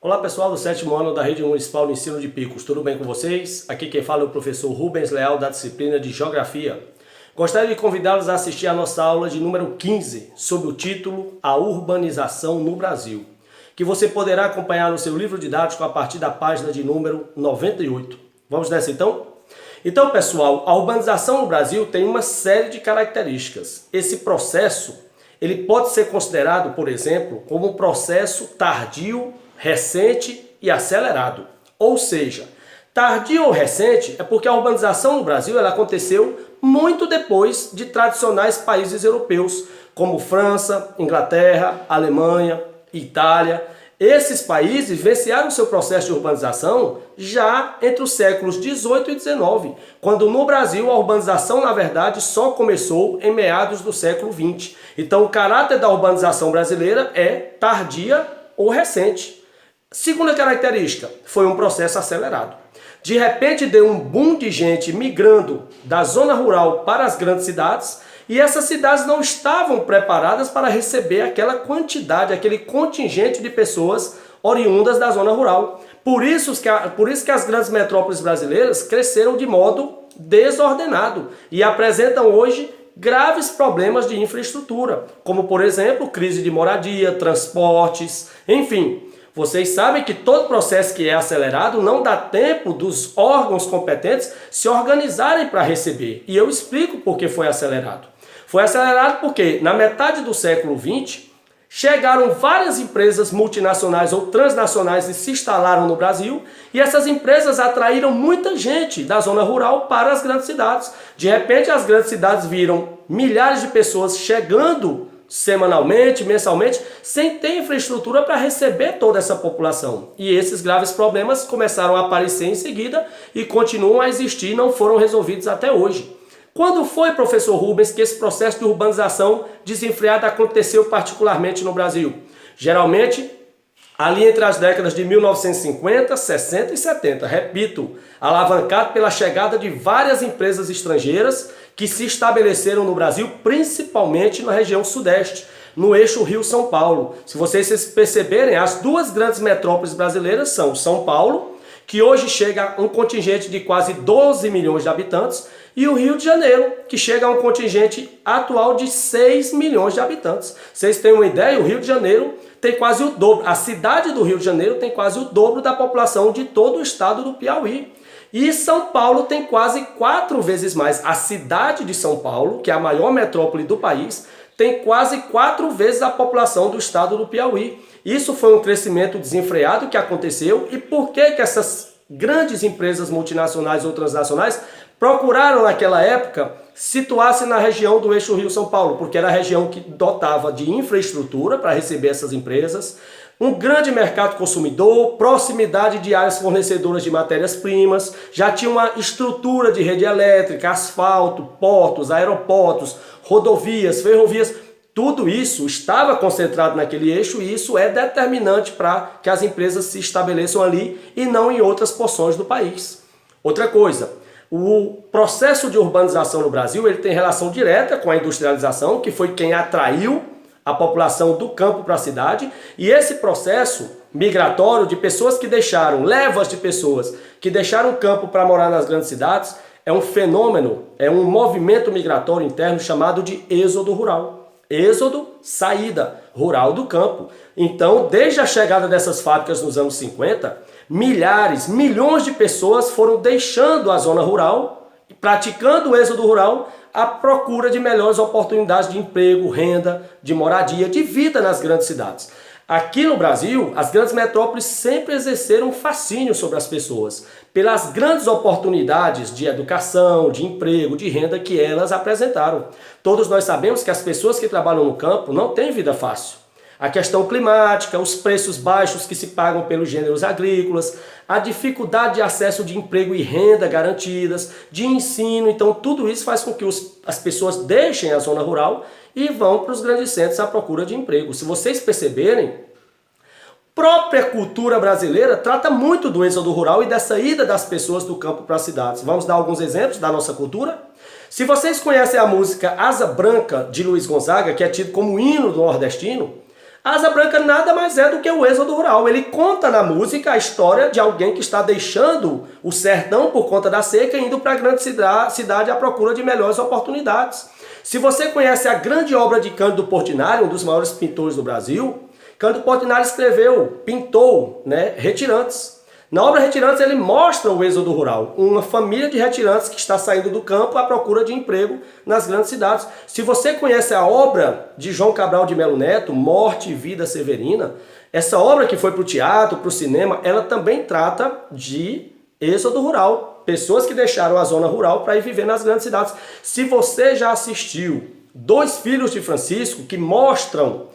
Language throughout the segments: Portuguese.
Olá pessoal do 7º ano da Rede Municipal de Ensino de Picos, tudo bem com vocês? Aqui quem fala é o professor Rubens Leal da disciplina de Geografia. Gostaria de convidá-los a assistir a nossa aula de número 15, sob o título A Urbanização no Brasil, que você poderá acompanhar no seu livro didático a partir da página de número 98. Vamos nessa então? Então pessoal, a urbanização no Brasil tem uma série de características. Esse processo ele pode ser considerado, por exemplo, como um processo tardio, recente e acelerado. Ou seja, tardio ou recente é porque a urbanização no Brasil ela aconteceu muito depois de tradicionais países europeus, como França, Inglaterra, Alemanha, Itália. Esses países vivenciaram seu processo de urbanização já entre os séculos 18 e 19, quando no Brasil a urbanização, na verdade, só começou em meados do século 20. Então o caráter da urbanização brasileira é tardia ou recente. Segunda característica, foi um processo acelerado. De repente deu um boom de gente migrando da zona rural para as grandes cidades e essas cidades não estavam preparadas para receber aquela quantidade, aquele contingente de pessoas oriundas da zona rural. Por isso que as grandes metrópoles brasileiras cresceram de modo desordenado e apresentam hoje graves problemas de infraestrutura, como por exemplo, crise de moradia, transportes, enfim. Vocês sabem que todo processo que é acelerado não dá tempo dos órgãos competentes se organizarem para receber. E eu explico por que foi acelerado. Foi acelerado porque na metade do século XX chegaram várias empresas multinacionais ou transnacionais e se instalaram no Brasil e essas empresas atraíram muita gente da zona rural para as grandes cidades. De repente as grandes cidades viram milhares de pessoas chegando semanalmente, mensalmente, sem ter infraestrutura para receber toda essa população. E esses graves problemas começaram a aparecer em seguida e continuam a existir e não foram resolvidos até hoje. Quando foi, professor Rubens, que esse processo de urbanização desenfreada aconteceu particularmente no Brasil? Geralmente, ali entre as décadas de 1950, 60 e 70, repito, alavancado pela chegada de várias empresas estrangeiras que se estabeleceram no Brasil, principalmente na região sudeste, no eixo Rio-São Paulo. Se vocês perceberem, as duas grandes metrópoles brasileiras são São Paulo, que hoje chega a um contingente de quase 12 milhões de habitantes, e o Rio de Janeiro, que chega a um contingente atual de 6 milhões de habitantes. Vocês têm uma ideia? O Rio de Janeiro tem quase o dobro, a cidade do Rio de Janeiro tem quase o dobro da população de todo o estado do Piauí. E São Paulo tem quase 4 vezes mais. A cidade de São Paulo, que é a maior metrópole do país, tem quase 4 vezes a população do estado do Piauí. Isso foi um crescimento desenfreado que aconteceu. E por que essas grandes empresas multinacionais ou transnacionais procuraram naquela época situar-se na região do eixo Rio-São Paulo? Porque era a região que dotava de infraestrutura para receber essas empresas, um grande mercado consumidor, proximidade de áreas fornecedoras de matérias-primas, já tinha uma estrutura de rede elétrica, asfalto, portos, aeroportos, rodovias, ferrovias. Tudo isso estava concentrado naquele eixo e isso é determinante para que as empresas se estabeleçam ali e não em outras porções do país. Outra coisa, o processo de urbanização no Brasil ele tem relação direta com a industrialização, que foi quem atraiu a população do campo para a cidade, e esse processo migratório de pessoas que deixaram, levas de pessoas que deixaram o campo para morar nas grandes cidades, é um fenômeno, é um movimento migratório interno chamado de êxodo rural. Êxodo, saída rural do campo. Então, desde a chegada dessas fábricas nos anos 50, milhares, milhões de pessoas foram deixando a zona rural, praticando o êxodo rural, à procura de melhores oportunidades de emprego, renda, de moradia, de vida nas grandes cidades. Aqui no Brasil, as grandes metrópoles sempre exerceram um fascínio sobre as pessoas, pelas grandes oportunidades de educação, de emprego, de renda que elas apresentaram. Todos nós sabemos que as pessoas que trabalham no campo não têm vida fácil. A questão climática, os preços baixos que se pagam pelos gêneros agrícolas, a dificuldade de acesso de emprego e renda garantidas, de ensino, então tudo isso faz com que as pessoas deixem a zona rural e vão para os grandes centros à procura de emprego. Se vocês perceberem, a própria cultura brasileira trata muito do êxodo rural e dessa ida das pessoas do campo para as cidades. Vamos dar alguns exemplos da nossa cultura? Se vocês conhecem a música Asa Branca, de Luiz Gonzaga, que é tido como hino do nordestino, Asa Branca nada mais é do que o êxodo rural. Ele conta na música a história de alguém que está deixando o sertão por conta da seca e indo para a grande cidade à procura de melhores oportunidades. Se você conhece a grande obra de Cândido Portinari, um dos maiores pintores do Brasil, Cândido Portinari escreveu, pintou, Retirantes. Na obra Retirantes ele mostra o êxodo rural, uma família de retirantes que está saindo do campo à procura de emprego nas grandes cidades. Se você conhece a obra de João Cabral de Melo Neto, Morte e Vida Severina, essa obra que foi para o teatro, para o cinema, ela também trata de êxodo rural. Pessoas que deixaram a zona rural para ir viver nas grandes cidades. Se você já assistiu Dois Filhos de Francisco, que mostram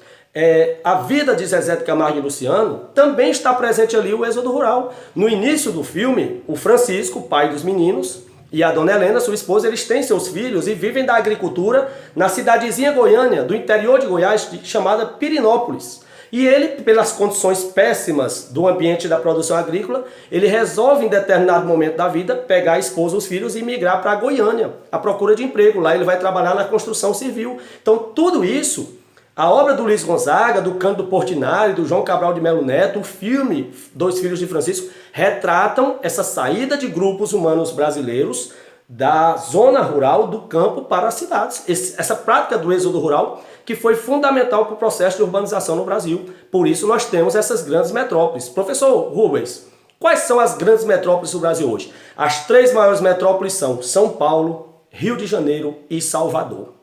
a vida de Zezé de Camargo e Luciano, também está presente ali o êxodo rural. No início do filme, o Francisco, pai dos meninos, e a dona Helena, sua esposa, eles têm seus filhos e vivem da agricultura na cidadezinha goiânia, do interior de Goiás, chamada Pirinópolis. E ele, pelas condições péssimas do ambiente da produção agrícola, ele resolve em determinado momento da vida pegar a esposa e os filhos e migrar para Goiânia, à procura de emprego. Lá ele vai trabalhar na construção civil. Então tudo isso, a obra do Luiz Gonzaga, do Cândido Portinari, do João Cabral de Melo Neto, o filme Dois Filhos de Francisco, retratam essa saída de grupos humanos brasileiros da zona rural, do campo para as cidades. Essa prática do êxodo rural que foi fundamental para o processo de urbanização no Brasil. Por isso nós temos essas grandes metrópoles. Professor Rubens, quais são as grandes metrópoles do Brasil hoje? As três maiores metrópoles são São Paulo, Rio de Janeiro e Salvador.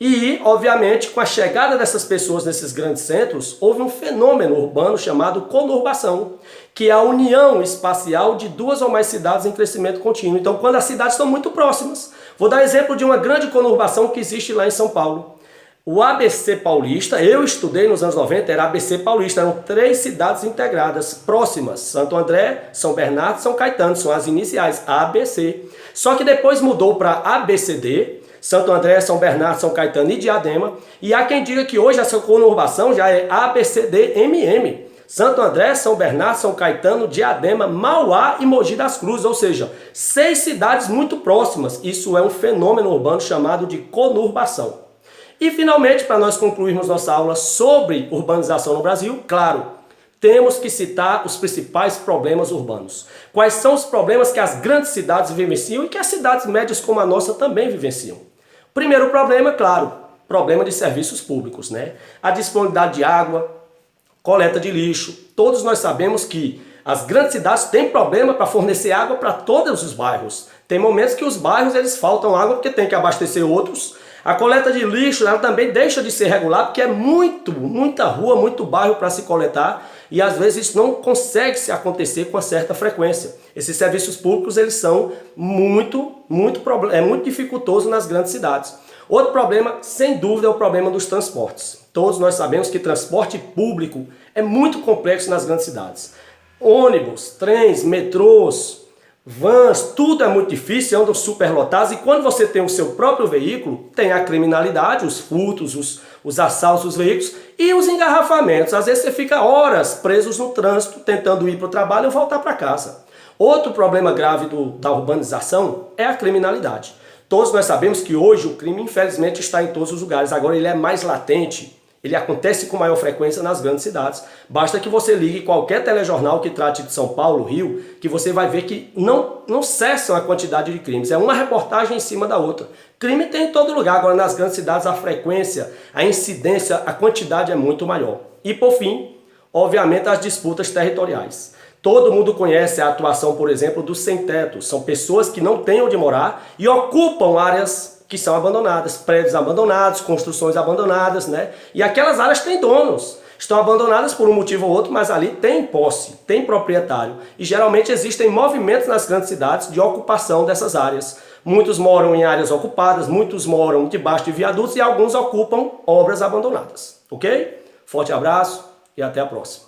E, obviamente, com a chegada dessas pessoas nesses grandes centros, houve um fenômeno urbano chamado conurbação, que é a união espacial de duas ou mais cidades em crescimento contínuo. Então, quando as cidades estão muito próximas, vou dar exemplo de uma grande conurbação que existe lá em São Paulo. O ABC Paulista, eu estudei nos anos 90, era ABC Paulista, eram três cidades integradas, próximas, Santo André, São Bernardo e São Caetano, são as iniciais, ABC. Só que depois mudou para ABCD, Santo André, São Bernardo, São Caetano e Diadema, e há quem diga que hoje essa conurbação já é ABCDMM, Santo André, São Bernardo, São Caetano, Diadema, Mauá e Mogi das Cruzes, ou seja, 6 cidades muito próximas. Isso é um fenômeno urbano chamado de conurbação. E finalmente, para nós concluirmos nossa aula sobre urbanização no Brasil, claro, temos que citar os principais problemas urbanos. Quais são os problemas que as grandes cidades vivenciam e que as cidades médias como a nossa também vivenciam? Primeiro problema, claro, problema de serviços públicos, A disponibilidade de água, coleta de lixo. Todos nós sabemos que as grandes cidades têm problema para fornecer água para todos os bairros. Tem momentos que os bairros eles faltam água porque tem que abastecer outros. A coleta de lixo ela também deixa de ser regular porque é muita rua, muito bairro para se coletar e às vezes isso não consegue se acontecer com uma certa frequência. Esses serviços públicos eles são muito dificultoso nas grandes cidades. Outro problema, sem dúvida, é o problema dos transportes. Todos nós sabemos que transporte público é muito complexo nas grandes cidades. Ônibus, trens, metrôs, vans, tudo é muito difícil, andam superlotados e quando você tem o seu próprio veículo, tem a criminalidade, os furtos, os assaltos dos veículos e os engarrafamentos. Às vezes você fica horas presos no trânsito, tentando ir para o trabalho ou voltar para casa. Outro problema grave da urbanização é a criminalidade. Todos nós sabemos que hoje o crime, infelizmente, está em todos os lugares. Agora ele é mais latente, ele acontece com maior frequência nas grandes cidades. Basta que você ligue qualquer telejornal que trate de São Paulo, Rio, que você vai ver que não cessam a quantidade de crimes. É uma reportagem em cima da outra. Crime tem em todo lugar. Agora nas grandes cidades a frequência, a incidência, a quantidade é muito maior. E por fim, obviamente as disputas territoriais. Todo mundo conhece a atuação, por exemplo, dos sem-teto. São pessoas que não têm onde morar e ocupam áreas que são abandonadas, prédios abandonados, construções abandonadas, E aquelas áreas têm donos. Estão abandonadas por um motivo ou outro, mas ali tem posse, tem proprietário. E geralmente existem movimentos nas grandes cidades de ocupação dessas áreas. Muitos moram em áreas ocupadas, muitos moram debaixo de viadutos e alguns ocupam obras abandonadas. Ok? Forte abraço e até a próxima.